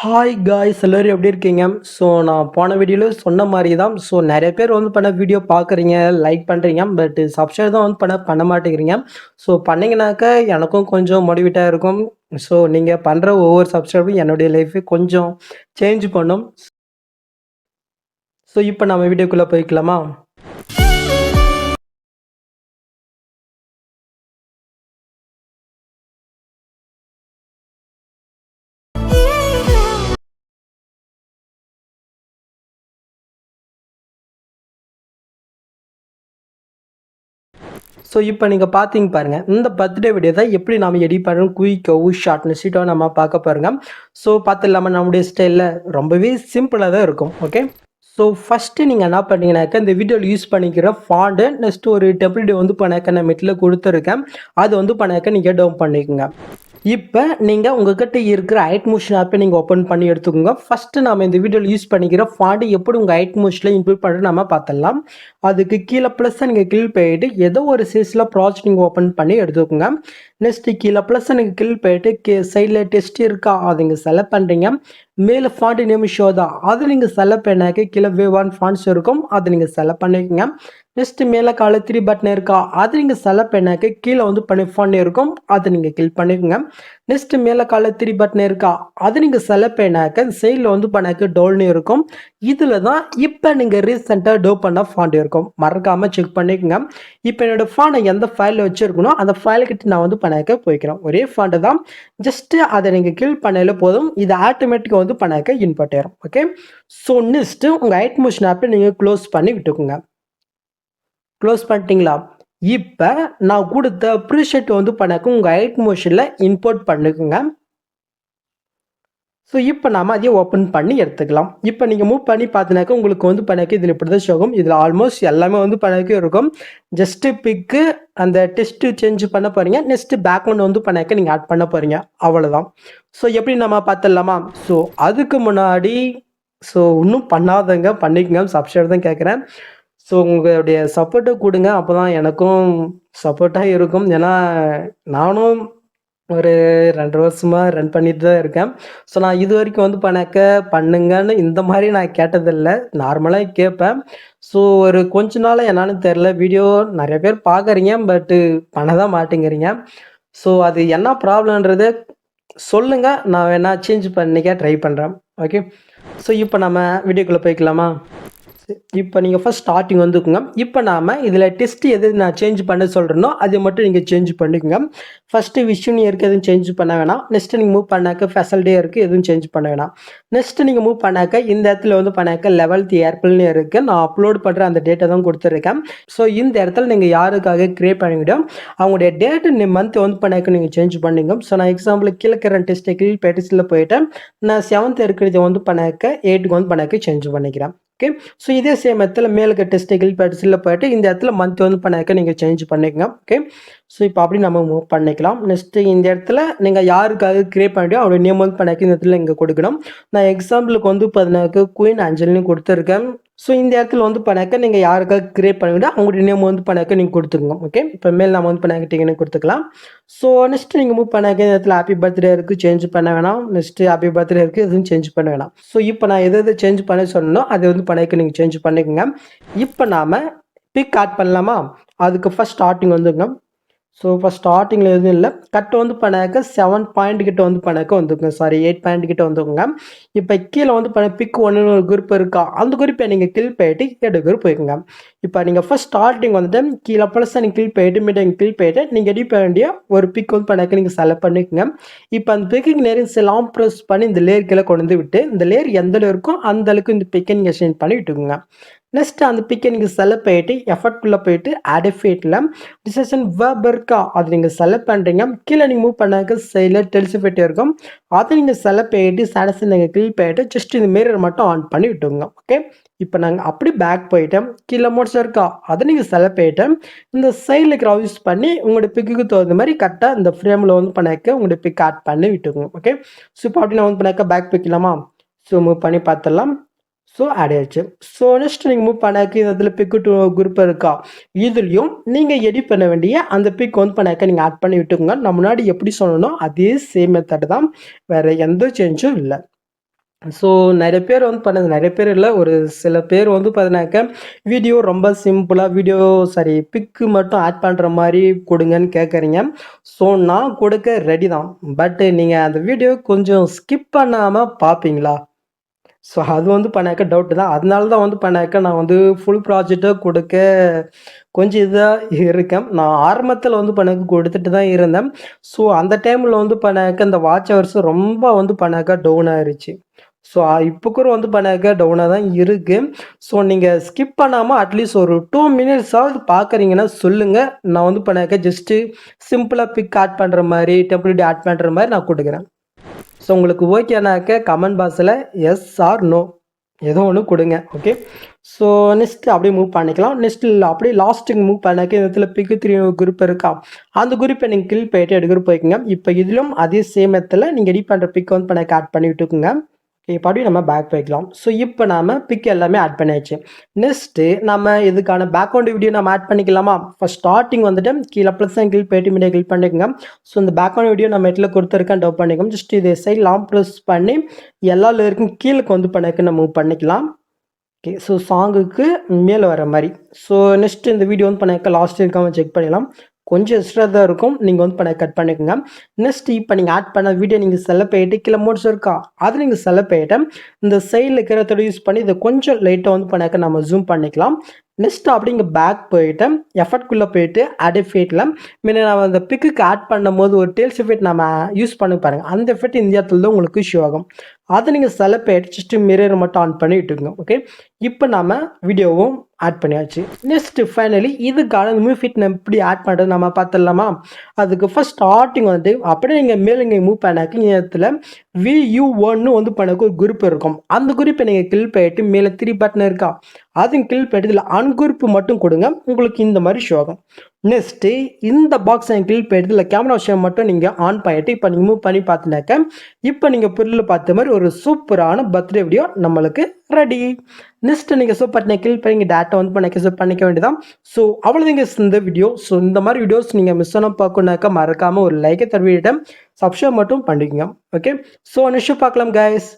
Hi guys எல்லோரும் எப்படி இருக்கீங்க? ஸோ நான் போன வீடியோவில் சொன்ன மாதிரி தான். ஸோ நிறைய பேர் வீடியோ பார்க்குறீங்க, லைக் பண்ணுறீங்க, பட் சப்ஸ்கிரைப் தான் பண்ண மாட்டேங்கிறீங்க. ஸோ பண்ணிங்கனாக்கா எனக்கும் கொஞ்சம் மோட்டிவேட்டாக இருக்கும். ஸோ நீங்கள் பண்ணுற ஒவ்வொரு சப்ஸ்கிரைபும் என்னுடைய லைஃபை கொஞ்சம் சேஞ்ச் பண்ணும். ஸோ இப்போ நம்ம வீடியோக்குள்ளே போய்க்கலாமா? ஸோ இப்போ நீங்கள் பார்த்தீங்க பாருங்கள், இந்த பர்த்டே வீடியோ தான் எப்படி நம்ம எடிட் பண்ணணும் குயிக்காகவும் ஷார்ட்னு சீட்டாக நம்ம பார்க்க பாருங்க. ஸோ பார்த்து இல்லாமல் நம்முடைய ஸ்டைலில் ரொம்பவே சிம்பிளாக தான் இருக்கும். ஓகே, ஸோ ஃபஸ்ட்டு நீங்கள் என்ன பண்ணீங்கன்னாக்கா இந்த வீடியோவில் யூஸ் பண்ணிக்கிற ஃபாண்டு நெக்ஸ்ட்டு ஒரு டெம்ப்ளேட் பண்ணாக்க நான் மெட்டில் கொடுத்துருக்கேன். அது பண்ணாக்க நீங்கள் டவுன் பண்ணிக்கோங்க. இப்போ நீங்கள் உங்கள்கிட்ட இருக்கிற ஐட் மோஷன் ஆப்பை நீங்கள் ஓப்பன் பண்ணி எடுத்துக்கோங்க. ஃபஸ்ட்டு நம்ம இந்த வீடியோவில் யூஸ் பண்ணிக்கிற ஃபாண்ட் எப்படி உங்கள் ஐட் மோஷனில் இன்க்ளூட் பண்ணுறது நம்ம பார்த்துடலாம். அதுக்கு கீழே ப்ளஸ்ஸை நீங்கள் கிளிக் போயிட்டு ஏதோ ஒரு சைஸில் ப்ராஜெக்ட் நீங்கள் ஓப்பன் பண்ணி எடுத்துக்கோங்க. நெக்ஸ்ட்டு கீழே ப்ளஸ்ஸை நீங்கள் கிளிக் போயிட்டு சைடில் டெஸ்ட் இருக்கா அதை நீங்கள் செலக்ட் பண்ணுறீங்க. மேலே ஃபாண்ட் நேம் ஷோ தான் அது நீங்கள் செலக்ட் பண்ணாக்க கீழே வேவான் ஃபாண்ட்ஸ் இருக்கும், அதை நீங்கள் செலக்ட் பண்ணிக்கோங்க. நெக்ஸ்ட்டு மேலே கால 3 பட்டன் இருக்கா அது நீங்கள் செலக்ட் பண்ணாக்க கீழே பண்ணி ஃபாண்ட் இருக்கும், அதை நீங்கள் கிளிக் பண்ணிக்கோங்க. நெக்ஸ்ட்டு மேலே கால 3 பட்டன் இருக்கா அது நீங்கள் செலக்ட் பண்ணாக்க சைடில் பண்ணாக்க டோல்னு இருக்கும். இதில் தான் இப்போ நீங்கள் ரீசெண்டாக டோ பண்ண ஃபாண்ட் இருக்கும், மறக்காமல் செக் பண்ணிக்கோங்க. இப்போ என்னோடய ஃபாண்டை எந்த ஃபைலில் வச்சுருக்கணும் அந்த ஃபைலுக்கிட்ட நான் பண்ணாக்க போய்க்கிறேன். ஒரே ஃபாண்ட்டு தான், ஜஸ்ட்டு அதை நீங்கள் கிளிக் பண்ணாலே போதும், இது ஆட்டோமேட்டிக்காக பண்ணாக்க இன்புட் ஆயிரும். ஓகே, ஸோ நெக்ஸ்ட்டு உங்கள் ஐட் மோஷன் ஆப்பை நீங்கள் க்ளோஸ் பண்ணி விட்டுக்குங்க. க்ளோஸ் பண்ணிட்டீங்களா? இப்போ நான் கொடுத்த ப்ரீசெட் பண்ணாக்க உங்கள் ஐட் மோஷனில் இம்போர்ட் பண்ணிக்கோங்க. ஸோ இப்போ நாம் அதையே ஓப்பன் பண்ணி எடுத்துக்கலாம். இப்போ நீங்கள் மூவ் பண்ணி பார்த்தினாக்க உங்களுக்கு பண்ணாக்க இதில் இப்படி தான் ஷோகும். இதில் ஆல்மோஸ்ட் எல்லாமே பண்ணாக்க இருக்கும். ஜஸ்ட்டு பிக்கு அந்த டெஸ்ட்டு சேஞ்ச் பண்ண போகிறீங்க. நெக்ஸ்ட்டு பேக்ரவுண்ட் பண்ணாக்க நீங்கள் ஆட் பண்ண போகிறீங்க, அவ்வளோதான். ஸோ எப்படி நம்ம பார்த்துடலாமா? ஸோ அதுக்கு முன்னாடி இன்னும் பண்ணாதவங்க பண்ணிக்கோங்க, சப்ஸ்கிரைப் தான் கேட்குறேன். ஸோ உங்களுடைய சப்போர்ட்டை கொடுங்க, அப்போ தான் எனக்கும் சப்போர்ட்டாக இருக்கும். ஏன்னா நானும் ஒரு 2 வருஷமாக ரன் பண்ணிட்டு தான் இருக்கேன். ஸோ நான் இது வரைக்கும் பண்ணாக்க பண்ணுங்கன்னு இந்த மாதிரி நான் கேட்டதில்லை, நார்மலாக கேட்பேன். ஸோ ஒரு கொஞ்ச நாள் என்னான்னு தெரில, வீடியோ நிறைய பேர் பார்க்குறீங்க பட்டு பண்ண தான் மாட்டேங்கிறீங்க. ஸோ அது என்ன ப்ராப்ளம்ன்றதை சொல்லுங்கள், நான் வேணா சேஞ்ச் பண்ணிக்க ட்ரை பண்ணுறேன். ஓகே, ஸோ இப்போ நம்ம வீடியோக்குள்ளே போய்க்கலாமா? இப்போ நீங்கள் ஃபஸ்ட் ஸ்டார்டிங் வந்துக்குங்க. இப்போ நாம் இதில் டெஸ்ட் எது நான் சேஞ்ச் பண்ண சொல்கிறேனோ அதை மட்டும் நீங்கள் சேஞ்ச் பண்ணிக்கோங்க. ஃபஸ்ட்டு விஷயம் இருக்குது எதுவும் சேஞ்ச் பண்ண வேணாம். நெக்ஸ்ட்டு நீங்கள் மூவ் பண்ணாக்க ஃபெசல்டே இருக்குது, எதுவும் சேஞ்ச் பண்ண வேணாம். நெக்ஸ்ட்டு நீங்கள் மூவ் பண்ணாக்க இந்த இடத்துல பண்ணாக்க 11th ஏப்ரல்னு இருக்குது, நான் அப்லோட் பண்ணுற அந்த டேட்டை தான் கொடுத்துருக்கேன். ஸோ இந்த இடத்துல நீங்கள் யாருக்காக க்ரியேட் பண்ணிவிடும் அவங்களுடைய டேட்டு மந்த் பண்ணாக்க நீங்கள் சேஞ்ச் பண்ணிங்க. ஸோ நான் எக்ஸாம்பிள் கீழே டெஸ்ட்டை கீழ் பேட்டிஸில் போயிட்டு நான் 7th இருக்கிறத பண்ணாக்க 8க்கு பண்ணாக்க சேஞ்ச் பண்ணிக்கிறேன். ஓகே, ஸோ இதே சேம் இடத்துல மேலுக்கு டெஸ்டிக்கல் பேட்ஸில் போய்ட்டு இந்த இடத்துல மந்த் பண்ணாக்க நீங்கள் சேஞ்ச் பண்ணிக்கங்க. ஓகே, ஸோ இப்போ அப்படி நம்ம மூவ் பண்ணிக்கலாம். நெக்ஸ்ட்டு இந்த இடத்துல நீங்கள் யாருக்காக க்ரியேட் பண்ணிட்டோ அவருடைய நேம் பண்ணாக்க இந்த இடத்துல இங்கே கொடுக்கணும். நான் எக்ஸாம்பிளுக்கு பார்த்தீங்கன்னாக்க குயின் அஞ்சல்னு கொடுத்துருக்கேன். ஸோ இந்த இடத்துல பண்ணாக்க நீங்கள் யாருக்காக க்ரியேட் பண்ணிவிட்டு அவங்களுடைய நேம் பண்ணாக்க நீங்கள் கொடுத்துருங்க. ஓகே, இப்போ மேல் நம்ம பண்ணாக்க டிக்கெட் கொடுத்துக்கலாம். ஸோ நெக்ஸ்ட்டு நீங்கள் மூவ் பண்ணாக்க இந்த இடத்துல ஹாப்பி பர்த்டே இருக்குது, சேஞ்ச் பண்ண வேணாம். நெக்ஸ்ட்டு ஹாப்பி பர்த்டே இருக்குது, எதுவும் சேஞ்ச் பண்ண வேணாம். ஸோ இப்போ நான் எது சேஞ்ச் பண்ண சொன்னோ அதை பண்ணாக்க நீங்கள் சேஞ்ச் பண்ணிக்கோங்க. இப்போ நாம் பிக் ஆட் பண்ணலாமா? அதுக்கு ஃபஸ்ட் ஸ்டார்டிங் வந்துங்க. ஸோ இப்போ ஸ்டார்டிங்கில் எதுவும் இல்லை, கட் பண்ணாக்க 7 பாயிண்ட் கிட்ட பண்ணாக்க வந்துக்குங்க, சாரி 8 பாயிண்ட் கிட்ட வந்துக்குங்க. இப்போ கீழே பண்ண பிக் 1ன்னு ஒரு குரூப் இருக்கா, அந்த குரூப்பை நீங்கள் கிளிக் போயிட்டு எடு குரூப் போய்க்குங்க. இப்போ நீங்கள் ஃபஸ்ட் ஸ்டார்டிங் கீழே ப்ளஸ் நீங்கள் கிளிக் போயிட்டு மீட்டிங் கிளிக் போயிட்டு நீங்கள் எடிட் பண்ண வேண்டிய ஒரு பிக் பண்ணாக்க நீங்கள் செலக்ட் பண்ணிக்கோங்க. இப்போ அந்த பிக்கு நிறைய லாங் ப்ரெஸ் பண்ணி இந்த லேயர் கீழே கொண்டு விட்டு இந்த லேயர் எந்த இருக்கோ அந்த அளவுக்கு இந்த பிக்கை நீங்கள் சென்ட் பண்ணி விட்டுக்குங்க. நெக்ஸ்ட்டு அந்த பிக்கை நீங்கள் செலக்ட் போயிட்டு எஃபர்ட்குள்ளே போயிட்டு ஆடிஃபேட்டில் டிசிஷன் வேர்ப் இருக்கா அது நீங்கள் செலக்ட் பண்ணுறீங்க. கீழே நீங்கள் மூவ் பண்ணாக்க சைடில் டெலிசிஃபேட் இருக்கும், அதை நீங்கள் செலக்ட் போயிட்டு ஸ்டேட்டஸ் நீங்கள் கிளிக் போயிட்டு ஜஸ்ட் இந்த மிரர் மட்டும் ஆன் பண்ணி விட்டுங்க. ஓகே, இப்போ நாங்கள் அப்படி பேக் போயிட்டோம், கீழே மோட்ஸ் இருக்கா அதை நீங்கள் செலக்ட் போயிட்டு இந்த சைடில் க்ரௌ யூஸ் பண்ணி உங்களுடைய பிக்குக்கு தகுந்த மாதிரி கரெக்டாக இந்த ஃப்ரேமில் பண்ணாக்க உங்களுடைய பிக் ஆட் பண்ணி விட்டுங்க. ஓகே, ஸோ இப்போ அப்படி நான் பண்ணாக்க பேக் போய்க்கலாமா? ஸோ மூவ் பண்ணி பார்த்துடலாம். ஸோ ஆட் ஆயிடுச்சு. ஸோ நெக்ஸ்ட் நீங்கள் மூவ் பண்ணாக்க இந்த இடத்துல பிக்கு 2 குரூப் இருக்கா, இதுலேயும் நீங்கள் எடிட் பண்ண வேண்டிய அந்த பிக் பண்ணாக்க நீங்கள் ஆட் பண்ணி விட்டுக்கோங்க. நான் முன்னாடி எப்படி சொல்லணும் அதே சேம் மெத்தட் தான், வேறு எந்த சேஞ்சும் இல்லை. ஸோ நெறைய பேர் வந்து பண்ணது நெறைய பேர் இல்ல. ஒரு சில பேர் வந்து பார்த்தீங்கன்னாக்கா, வீடியோ ரொம்ப சிம்பிளா பிக்கு மட்டும் ஆட் பண்ற மாரி குடுங்கன்னு கேட்கறீங்க. ஸோ நான் குடுக்க ரெடி தான். பட் நீங்க அந்த வீடியோ கொஞ்சம் ஸ்கிப் பண்ணாம பார்ப்பீங்களா? ஸோ அது வந்து பண்ணாக்க டவுட்டு தான். அதனால தான் வந்து பண்ணாக்க நான் வந்து ஃபுல் ப்ராஜெக்ட்டா குடுக்க கொஞ்சம் இதா இருக்கேன். நான் ஆரம்பத்தில வந்து பண்ணாக்க குடுத்துட்டு தான் இருந்தேன். ஸோ அந்த டைம்ல வந்து பண்ணாக்க இந்த வாட்ச் ஹவர்ஸ் ரொம்ப வந்து பண்ணாக்க டவுன் ஆயிருச்சு. ஸோ இப்போ கூட வந்து பண்ணாக்க டவுனா தான் இருக்கு. ஸோ நீங்க ஸ்கிப் பண்ணாம அட்லீஸ்ட் ஒரு 2 மினிட்ஸாவது பார்க்குறீங்கன்னா சொல்லுங்க. நான் வந்து பண்ணாக்க ஜஸ்ட்டு சிம்பிளா பிக் ஆட் பண்ற மாரி, டெம்ப்ளேட் ஆட் பண்ற மாரி நான் குடுக்குறேன். ஸோ உங்களுக்கு ஓகேனாக்க கமெண்ட் பாக்ஸில் எஸ் ஆர் நோ ஏதோ ஒன்று கொடுங்க. ஓகே. ஸோ நெக்ஸ்ட் அப்படியே மூவ் பண்ணிக்கலாம். நெக்ஸ்ட் அப்படியே லாஸ்ட்டுக்கு மூவ் பண்ணாக்க இந்த இடத்துல பிக்கு 3 குரூப் இருக்கா, அந்த குரூப்பை நீங்கள் கிளிக் பண்ணிட்டு எடுக்கிற போய்க்குங்க. இப்போ இதிலும் அதே சேம் இடத்துல நீங்கள் எடிட் பண்ணுற பிக் வந்து பண்ண ஆட் பண்ணி விட்டுக்குங்க. இப்படி நம்ம பேக் போய்க்கலாம். ஸோ இப்போ நாம பிக் எல்லாமே ஆட் பண்ணியாச்சு. நெக்ஸ்ட்டு நம்ம இதுக்கான பேக்ரவுண்ட் வீடியோ நம்ம ஆட் பண்ணிக்கலாமா? ஃபர்ஸ்ட் ஸ்டார்டிங் வந்துட்டு கீழே ப்ளஸ் கிளிக் பண்ணிட்டு மீடியா கிளிக் பண்ணிக்கோங்க. ஸோ இந்த பேக்ரவுண்ட் வீடியோ நம்ம இடத்துல கொடுத்துருக்கேன் டப் பண்ணிக்கோங்க. ஜஸ்ட் இது சைட் லாங் ப்ரெஸ் பண்ணி எல்லா லேயருக்கும் கீழே வந்து பண்ணக்கு நம்ம மூவ் பண்ணிக்கலாம். ஓகே. ஸோ சாங்குக்கு மேலே வர மாதிரி. ஸோ நெக்ஸ்ட் இந்த வீடியோ வந்து பண்ண லாஸ்ட் இருக்காமல் செக் பண்ணிடலாம். கொஞ்சம் எக்ஸ்ட்ரா தான் இருக்கும். நீங்கள் வந்து பண்ண கட் பண்ணிக்கோங்க. நெக்ஸ்ட் இப்போ நீங்கள் ஆட் பண்ண வீடியோ நீங்கள் செலக்ட் பண்ணிட்டு கீழே மோட்ஸ் இருக்கா, அது நீங்கள் செலக்ட் பண்ணிட்டு இந்த சைடில் இருக்கிறத யூஸ் பண்ணி இதை கொஞ்சம் லைட்டாக வந்து பண்ணாக்க நம்ம ஜூம் பண்ணிக்கலாம். நெக்ஸ்ட் அப்படி இங்கே பேக் போயிட்டு எஃபர்ட்குள்ளே போயிட்டு ஆட் எஃபெக்ட்டில் முன்ன நம்ம அந்த பிக்குக்கு ஆட் பண்ணும்போது ஒரு டேல்ஸ் எஃபெக்ட் நம்ம யூஸ் பண்ணி பாருங்கள். அந்த எஃபெக்ட் இந்த இடத்துல தான் உங்களுக்கு ஷோ ஆகும். அதை நீங்கள் செலக்ட் பண்ணிட்டு ஜஸ்ட் மிரர் மட்டும் ஆன் பண்ணி விட்டுக்கோங்க. ஓகே. இப்போ நம்ம வீடியோவும் ஆட் பண்ணியாச்சு. நெக்ஸ்ட் ஃபைனலி இதுக்கான மூவிஃபிட் நம்ம எப்படி ஆட் பண்ணுறது நம்ம பார்த்துடலாமா? அதுக்கு ஃபர்ஸ்ட் ஸ்டார்டிங் வந்துட்டு அப்படியே நீங்கள் மேலே இங்கே மூவ் பண்ணாக்க இந்த இடத்துல VU1 வந்து பண்ணக்கு ஒரு குரூப் இருக்கும். அந்த குரூப்பை நீங்கள் கிளிக் பண்ணிட்டு மேலே 3 பட்டன் இருக்கா, அதையும் கிளிக் பண்ணிட்டு இதில் அன்குரூப் மட்டும் கொடுங்க. உங்களுக்கு இந்த மாதிரி ஷோ ஆகும். நெக்ஸ்ட்டு இந்த பாக்ஸை கிளிக் பண்ணிட்டு இதில் கேமரா விஷயம் மட்டும் நீங்கள் ஆன் பண்ணிட்டு இப்போ நீங்கள் மூவ் பண்ணி பார்த்துனாக்க இப்போ நீங்கள் பொருள் பார்த்த மாதிரி ஒரு சூப்பரான பர்த்டே வீடியோ நம்மளுக்கு ரெடி. நெக்ஸ்ட் நீங்கள் சூப்பர் கிளிக் பண்ணி டேட்டா வந்து பண்ண பண்ணிக்க வேண்டியதான். ஸோ அவ்வளோதாங்க இந்த வீடியோ. ஸோ இந்த மாதிரி வீடியோஸ் நீங்கள் மிஸ் பண்ண பார்க்கணுனாக்கா மறக்காமல் ஒரு லைக்கை தருவிட்டேன், சப்ஸ்கிரைப் மட்டும் பண்ணிக்கோங்க. ஓகே. ஸோ நெக்ஸ்ட் பார்க்கலாம் கைஸ்.